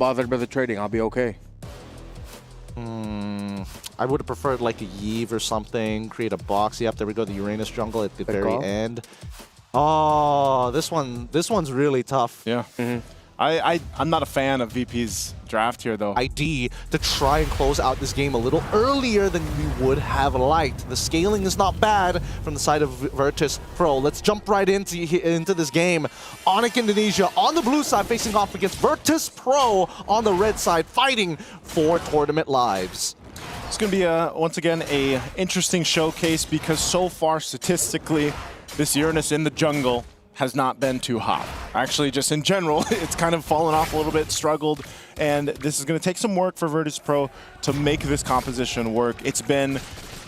bothered by the trading. I'll be okay. I would have preferred like a Yeve or something. Create a box. Yep, there we go. The Uranus jungle at the very end. Oh, this one's really tough. Yeah. I'm not a fan of VP's draft here, though. ID to try and close out this game a little earlier than we would have liked. The scaling is not bad from the side of Virtus Pro. Let's jump right into this game. Onic Indonesia on the blue side facing off against Virtus Pro on the red side, fighting for tournament lives. It's going to be, once again, a interesting showcase because so far, statistically, this Uranus in the jungle has not been too hot. Actually, just in general, it's kind of fallen off a little bit, struggled, and this is going to take some work for Virtus Pro to make this composition work. It's been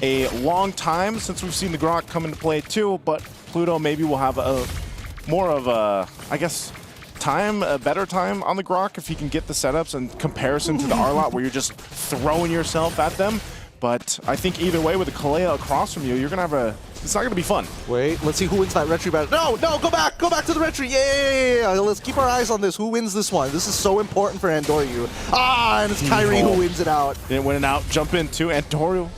a long time since we've seen the Grok come into play too, but Pluto maybe will have a more of a, I guess, a better time on the Grok if he can get the setups in comparison to the R-Lot where you're just throwing yourself at them. But I think either way, with the Kalea across from you, you're going to have it's not going to be fun. Wait, let's see who wins that retry battle. No, go back to the retry. Yeah. Let's keep our eyes on this. Who wins this one? This is so important for Andoryu. And it's Kyrie who wins it out. Didn't win it out. Jump into Andoryu.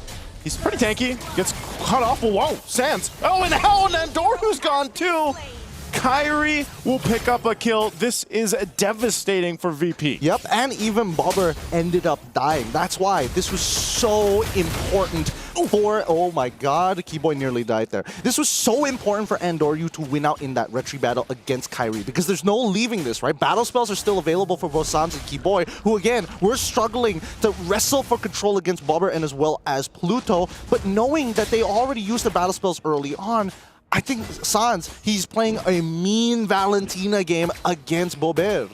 He's pretty tanky. Gets cut off. Whoa, Sands. Oh, and hell, and Andoryu's gone too. Kyrie will pick up a kill. This is devastating for VP. Yep, and even Bobber ended up dying. That's why this was so important for, oh my god, Keyboy nearly died there. This was so important for Andoryu to win out in that retry battle against Kyrie because there's no leaving this, right? Battle spells are still available for both Sans and Keyboy, who again, were struggling to wrestle for control against Bobber and as well as Pluto, but knowing that they already used the battle spells early on, I think Sans, he's playing a mean Valentina game against Bobber.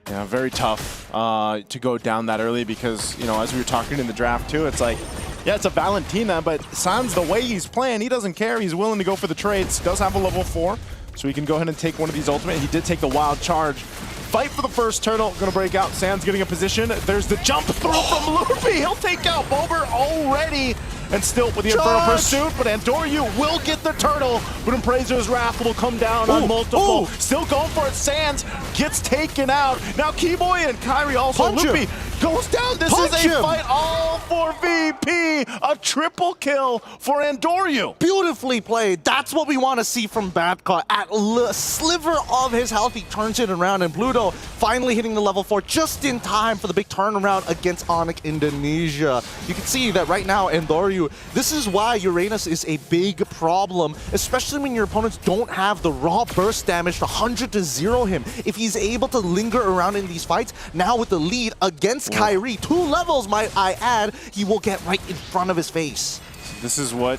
Yeah, very tough to go down that early because, you know, as we were talking in the draft too, it's like, yeah, it's a Valentina, but Sans, the way he's playing, he doesn't care. He's willing to go for the trades. Does have a level 4, so he can go ahead and take one of these ultimate. He did take the wild charge. Fight for the first turtle. Gonna break out. Sans getting a position. There's the jump through from Mlbb. He'll take out Bobber already. And still with the Infernal Pursuit, but Andoryu will get the turtle, but Embracer's Wrath will come down on multiple. Still going for it. Sans gets taken out. Now Keyboy and Kyrie also. Mlbb goes down. This is a fight all for VP. A triple kill for Andoryu. Beautifully played. That's what we want to see from Badcott. At a sliver of his health, he turns it around, and Pluto finally hitting the level 4 just in time for the big turnaround against Onic Indonesia. You can see that right now, Andoryu, this is why Uranus is a big problem, especially when your opponents don't have the raw burst damage to 100 to 0 him. If he's able to linger around in these fights, now with the lead against Kyrie, 2 levels might I add, he will get right in front of his face. This is what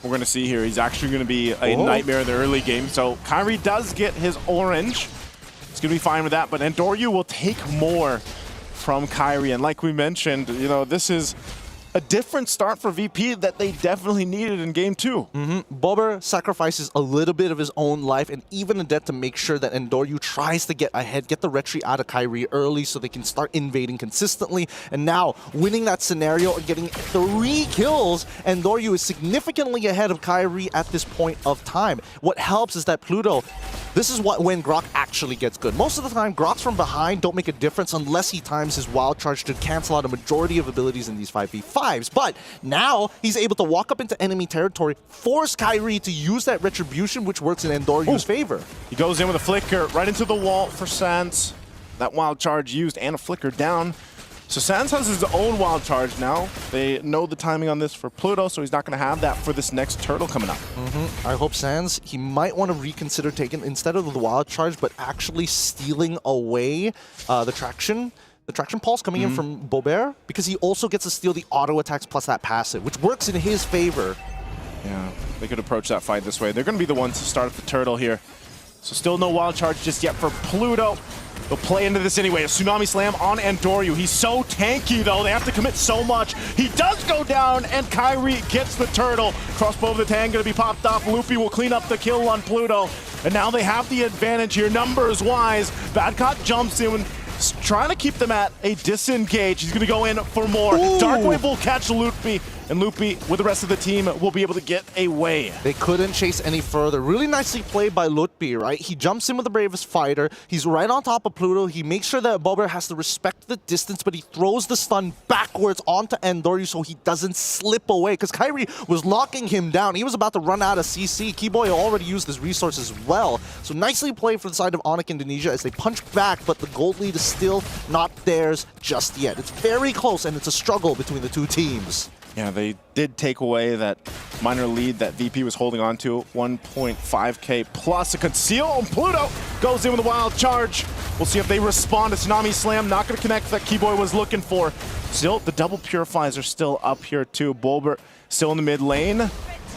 we're going to see here. He's actually going to be a nightmare in the early game. So Kyrie does get his orange. It's going to be fine with that, but Andoryu will take more from Kyrie. And like we mentioned, you know, this is a different start for VP that they definitely needed in game 2. Bobber sacrifices a little bit of his own life and even a death to make sure that Andoryu tries to get ahead, get the retry out of Kyrie early so they can start invading consistently. And now, winning that scenario and getting 3 kills, Andoryu is significantly ahead of Kyrie at this point of time. What helps is that Pluto, this is when Grok actually gets good. Most of the time, Groks from behind don't make a difference unless he times his wild charge to cancel out a majority of abilities in these 5v5s. But now he's able to walk up into enemy territory, force Kyrie to use that retribution, which works in Andoryu's favor. He goes in with a flicker right into the wall for Sans. That wild charge used and a flicker down. So Sans has his own wild charge now. They know the timing on this for Pluto, so he's not going to have that for this next turtle coming up. I hope Sans, he might want to reconsider taking, instead of the wild charge, but actually stealing away the traction pulse coming in from Bobber, because he also gets to steal the auto attacks plus that passive, which works in his favor. Yeah, they could approach that fight this way. They're going to be the ones to start at the turtle here. So still no wild charge just yet for Pluto. They'll play into this anyway. A Tsunami Slam on Andoryu. He's so tanky, though. They have to commit so much. He does go down, and Kyrie gets the turtle. Crossbow of the Tang going to be popped off. Mlbb will clean up the kill on Pluto. And now they have the advantage here, numbers-wise. Badcott jumps in, trying to keep them at a disengage. He's going to go in for more. Darkwave will catch Mlbb. and Loopy, with the rest of the team, will be able to get away. They couldn't chase any further. Really nicely played by Lutfi, right? He jumps in with the bravest fighter. He's right on top of Pluto. He makes sure that Bobber has to respect the distance, but he throws the stun backwards onto Endoryu so he doesn't slip away, because Kairi was locking him down. He was about to run out of CC. Keyboy already used his resources well. So nicely played for the side of Onic Indonesia as they punch back, but the gold lead is still not theirs just yet. It's very close, and it's a struggle between the two teams. Yeah, they did take away that minor lead that VP was holding on to. 1.5k plus a conceal, and Pluto goes in with a wild charge. We'll see if they respond. A Tsunami Slam, not going to connect that Keyboy was looking for. Still, the double purifies are still up here too. Bulber still in the mid lane.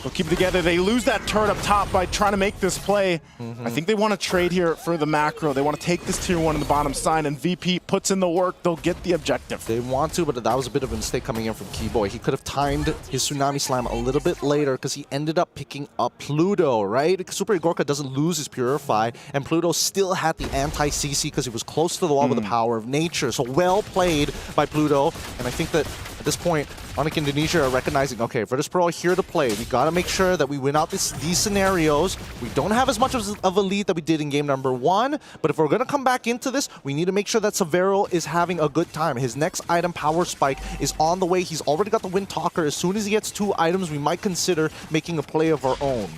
They'll keep it together. They lose that turret up top by trying to make this play. I think they want to trade here for the macro. They want to take this tier 1 on the bottom side, and VP puts in the work. They'll get the objective. They want to, but that was a bit of a mistake coming in from Keyboy. He could have timed his Tsunami Slam a little bit later because he ended up picking up Pluto, right? Super Igorka doesn't lose his Purify, and Pluto still had the anti-CC because he was close to the wall with the power of nature. So well played by Pluto, and I think that at this point, Onic Indonesia are recognizing, okay, Virtus Pro are here to play. We got to make sure that we win out these scenarios. We don't have as much of a lead that we did in game number 1, but if we're going to come back into this, we need to make sure that Severo is having a good time. His next item, Power Spike, is on the way. He's already got the Wind Talker. As soon as he gets 2 items, we might consider making a play of our own.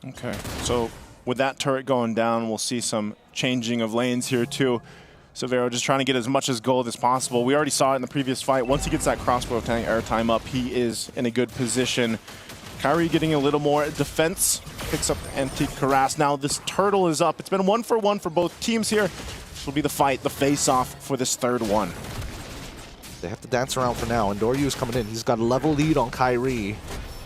Okay, so with that turret going down, we'll see some changing of lanes here too. Severo just trying to get as much as gold as possible. We already saw it in the previous fight. Once he gets that crossbow tank airtime up, he is in a good position. Kairi getting a little more defense, picks up the Antique Harass. Now this turtle is up. It's been 1-for-1 for both teams here. This will be the fight, the face-off for this third one. They have to dance around for now, and Doryu is coming in. He's got a level lead on Kairi.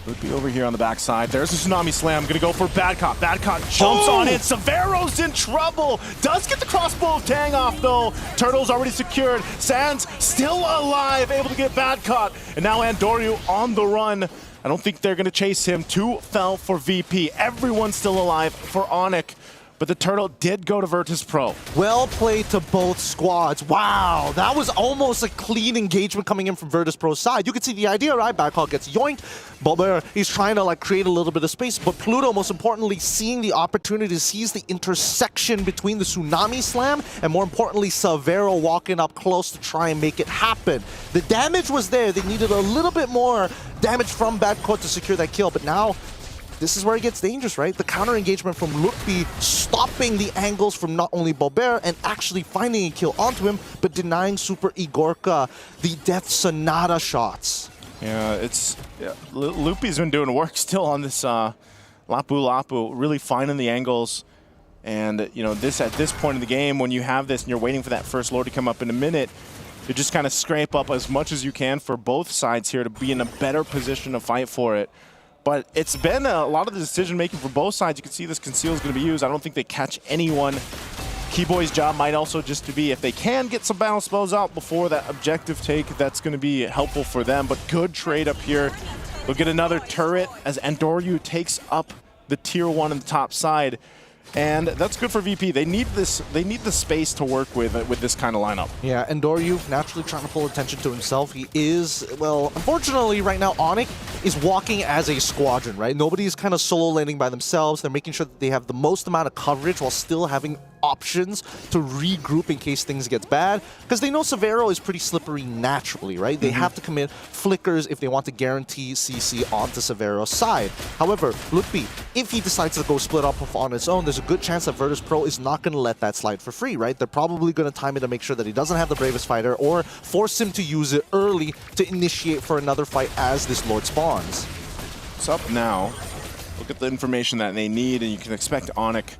Would be over here on the backside. There's a Tsunami Slam. Gonna go for Bad Cop. Bad Cop jumps on it. Severo's in trouble. Does get the crossbow of Tang off though. Turtle's already secured. Sans still alive, able to get Bad Cop. And now Endoryu on the run. I don't think they're gonna chase him. 2 fell for VP. Everyone's still alive for Onic. But the turtle did go to Virtus Pro. Well played to both squads. Wow, that was almost a clean engagement coming in from Virtus Pro's side. You can see the idea, right? Backhawk gets yoinked. Bobber, he's trying to like create a little bit of space, but Pluto, most importantly, seeing the opportunity, sees the intersection between the Tsunami Slam and, more importantly, Severo walking up close to try and make it happen. The damage was there. They needed a little bit more damage from Badcoat to secure that kill, but now this is where it gets dangerous, right? The counter engagement from Lutfi stopping the angles from not only Bobber and actually finding a kill onto him, but denying Super Igorka the Death Sonata shots. Yeah, Loopy's been doing work still on this Lapu Lapu, really finding the angles. And you know, at this point in the game, when you have this and you're waiting for that first lord to come up in a minute, you just kind of scrape up as much as you can for both sides here to be in a better position to fight for it. But it's been a lot of the decision-making for both sides. You can see this conceal is going to be used. I don't think they catch anyone. Keyboy's job might also just to be, if they can get some battle spells out before that objective take, that's going to be helpful for them. But good trade up here. They'll get another turret as Endoryu takes up the tier 1 in the top side. And that's good for VP. They need this. They need the space to work with this kind of lineup. Yeah, Endoryu naturally trying to pull attention to himself. He is, well, unfortunately right now Onic is walking as a squadron, right? Nobody's kind of solo laning by themselves. They're making sure that they have the most amount of coverage while still having options to regroup in case things get bad, because they know Severo is pretty slippery naturally, right? They have to commit flickers if they want to guarantee CC onto Severo's side. However, Lutfi, if he decides to go split up on his own, there's a good chance that Virtus Pro is not going to let that slide for free, right? They're probably going to time it to make sure that he doesn't have the bravest fighter or force him to use it early to initiate for another fight as this Lord spawns. It's up now. Look at the information that they need, and you can expect Onic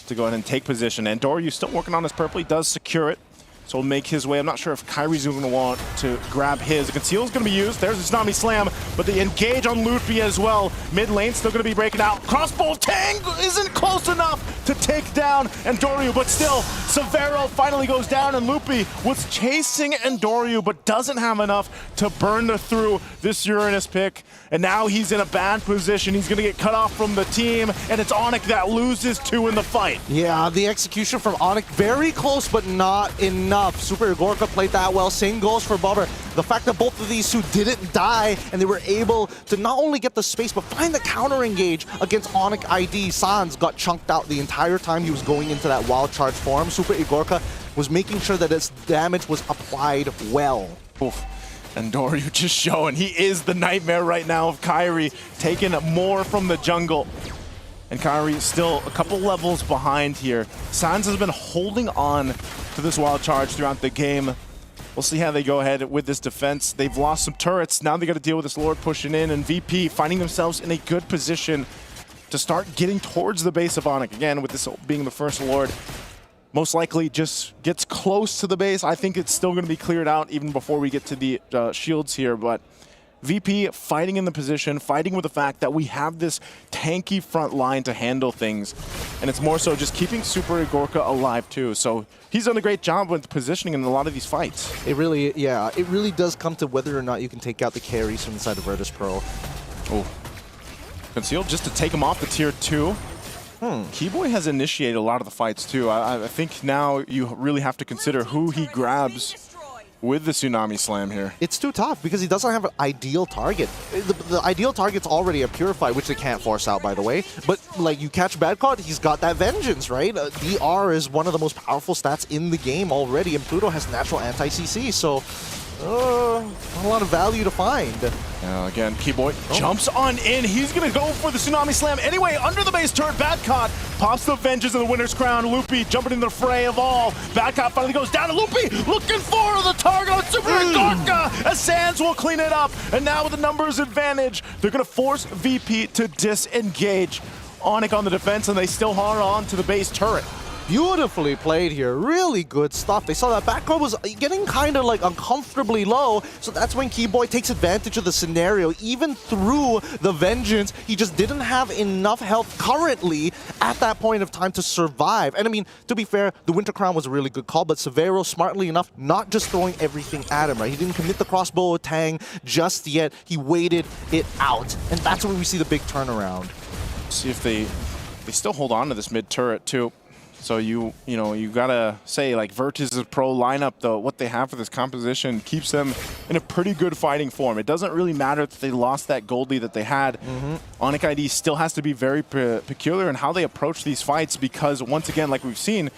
to go ahead and take position. Endoryu still working on his purple. He does secure it, so he'll make his way. I'm not sure if Kairi's going to want to grab his. The conceal is going to be used. There's a Tsunami Slam, but the engage on Lutfi as well. Mid lane still going to be breaking out. Crossbow Tang isn't close enough to take down Endoryu, but still, Severo finally goes down, and Lutfi was chasing Endoryu, but doesn't have enough to burn through this Uranus pick. And now he's in a bad position. He's going to get cut off from the team, and it's Onic that loses 2 in the fight. Yeah, the execution from Onic, very close, but not enough. Super Igorka played that well. Same goes for Bobber. the fact that both of these two didn't die and they were able to not only get the space but find the counter engage against Onic ID. Sans got chunked out the entire time he was going into that wild charge form. Super Igorka was making sure that its damage was applied well. Oof. And Doryu just showing he is the nightmare right now of Kairi, taking more from the jungle. And Kairi is still a couple levels behind here. Sans has been holding on to this wild charge throughout the game. We'll see how they go ahead with this defense. They've lost some turrets. Now they got to deal with this Lord pushing in, and VP finding themselves in a good position to start getting towards the base of Onic. Again, with this being the first Lord, most likely just gets close to the base. I think it's still going to be cleared out even before we get to the shields here, but VP fighting in the position, fighting with the fact that we have this tanky front line to handle things. And it's more so just keeping Super Igorka alive too. So he's done a great job with positioning in a lot of these fights. It really, yeah, it really does come to whether or not you can take out the carries from inside of Virtus Pro. Oh, Concealed just to take him off the tier 2. Keyboy has initiated a lot of the fights too. I think now you really have to consider who he grabs with the Tsunami Slam here. It's too tough because he doesn't have an ideal target. The ideal target's already a Purify, which they can't force out, by the way. But like, you catch Bad Card, he's got that Vengeance, right? DR is one of the most powerful stats in the game already, and Pluto has natural anti-CC, so a lot of value to find. Again, Keyboy jumps on in. He's going to go for the Tsunami Slam anyway. Under the base turret, Badcott pops the Vengeance of the Winner's Crown. Loopy jumping in the fray of all. Badcott finally goes down to Loopy, looking for the target on Super Igorka, as Sans will clean it up. And now with the numbers advantage, they're going to force VP to disengage. Onic on the defense, and they still hold on to the base turret. Beautifully played here. Really good stuff. They saw that backcourt was getting kind of like uncomfortably low, so that's when Keyboy takes advantage of the scenario. Even through the Vengeance, he just didn't have enough health currently at that point of time to survive. And I mean, to be fair, the Winter Crown was a really good call, but Severo, smartly enough, not just throwing everything at him, right? He didn't commit the crossbow Tang just yet. He waited it out, and that's when we see the big turnaround. See if they still hold on to this mid turret too. So you gotta say, like, Virtus' pro lineup, though, what they have for this composition keeps them in a pretty good fighting form. It doesn't really matter that they lost that gold lead that they had. Onic ID still has to be very peculiar in how they approach these fights, because once again, like we've seen,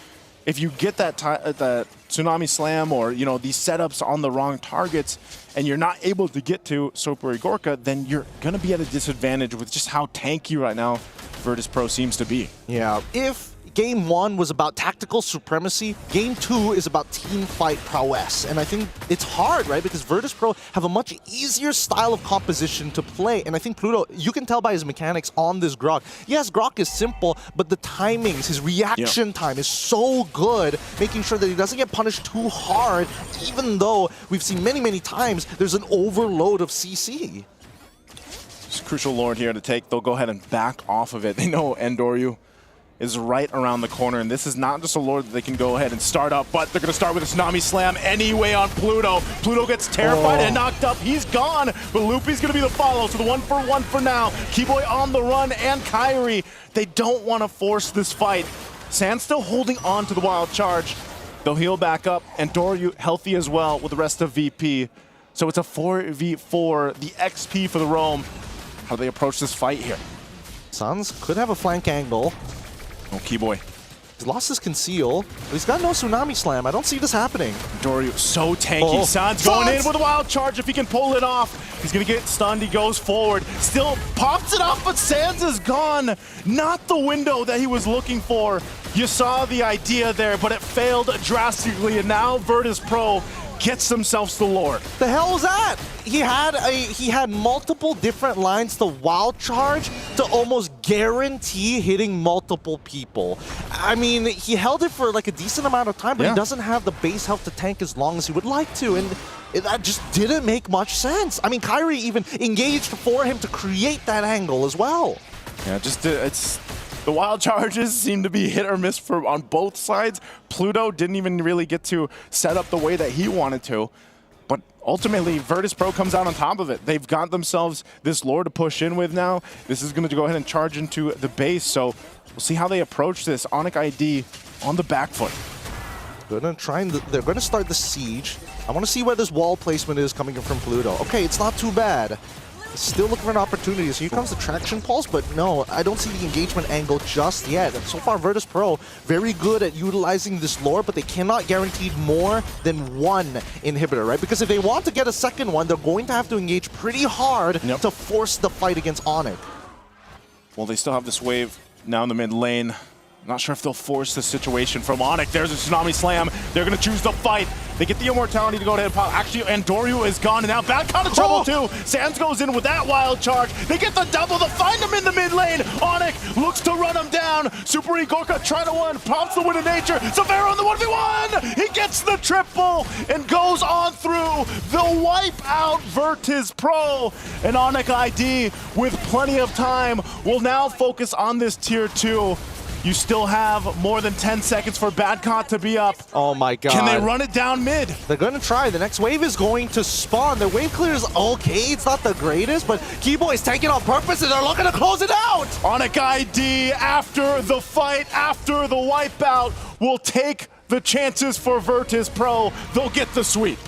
if you get that Tsunami Slam or these setups on the wrong targets and you're not able to get to Super Igorka, then you're gonna be at a disadvantage with just how tanky right now Virtus Pro seems to be. Yeah, if Game 1 was about tactical supremacy, Game 2 is about team fight prowess. And I think it's hard, right? Because Virtus Pro have a much easier style of composition to play. And I think Pluto, you can tell by his mechanics on this Grok. Yes, Grok is simple, but the timings, his reaction time is so good, making sure that he doesn't get punished too hard, even though we've seen many, many times there's an overload of CC. It's a crucial Lord here to take. They'll go ahead and back off of it. They know Endoryu is right around the corner, and this is not just a Lord that they can go ahead and start up, but they're going to start with a Tsunami Slam anyway on Pluto. Pluto gets terrified and knocked up. He's gone, but Loopy's going to be the follow, so the 1-for-1 for now. Keyboy on the run, and Kairi. They don't want to force this fight. Sans still holding on to the wild charge. They'll heal back up, and Doryu healthy as well with the rest of VP. So it's a 4v4, the XP for the Roam. How do they approach this fight here? Sans could have a flank angle. Oh, Keyboy. He's lost his conceal, but he's got no Tsunami Slam. I don't see this happening. Doryu so tanky. Sans going in with a wild charge if he can pull it off. He's going to get stunned. He goes forward. Still pops it off, but Sans is gone. Not the window that he was looking for. You saw the idea there, but it failed drastically, and now Virtus Pro gets themselves the Lord. The hell was that? He had multiple different lines to wild charge to almost guarantee hitting multiple people. I mean, he held it for like a decent amount of time, but he doesn't have the base health to tank as long as he would like to, and that just didn't make much sense. I mean, Kairi even engaged for him to create that angle as well. Yeah, just it's the wild charges seem to be hit or miss on both sides. Pluto didn't even really get to set up the way that he wanted to. But ultimately, Virtus Pro comes out on top of it. They've got themselves this Lord to push in with now. This is going to go ahead and charge into the base. So we'll see how they approach this. Onic ID on the back foot. They're gonna start the siege. I want to see where this wall placement is coming in from Pluto. Okay, it's not too bad. Still looking for an opportunity. So here comes the traction pulse, but no, I don't see the engagement angle just yet. And so far, Virtus Pro, very good at utilizing this lore, but they cannot guarantee more than one inhibitor, right? Because if they want to get a second one, they're going to have to engage pretty hard to force the fight against Onic. Well, they still have this wave now in the mid lane. Not sure if they'll force the situation from Onic. There's a Tsunami Slam. They're going to choose the fight. They get the Immortality to go ahead and pop. Actually, Andoryu is gone, and now Bad out of trouble too. Sands goes in with that wild charge. They get the double to find him in the mid lane. Onic looks to run him down. Super E Gorka trying to win. Pops the win of nature. Severo on the 1v1. He gets the triple and goes on through the wipe out Virtus Pro. And Onic ID with plenty of time will now focus on this tier 2. You still have more than 10 seconds for Badcott to be up. Oh my god. Can they run it down mid? They're going to try. The next wave is going to spawn. The wave clear is okay. It's not the greatest, but Keyboy's taking on purpose and they're looking to close it out. Onic ID, after the fight, after the wipeout, will take the chances for Virtus Pro. They'll get the sweep.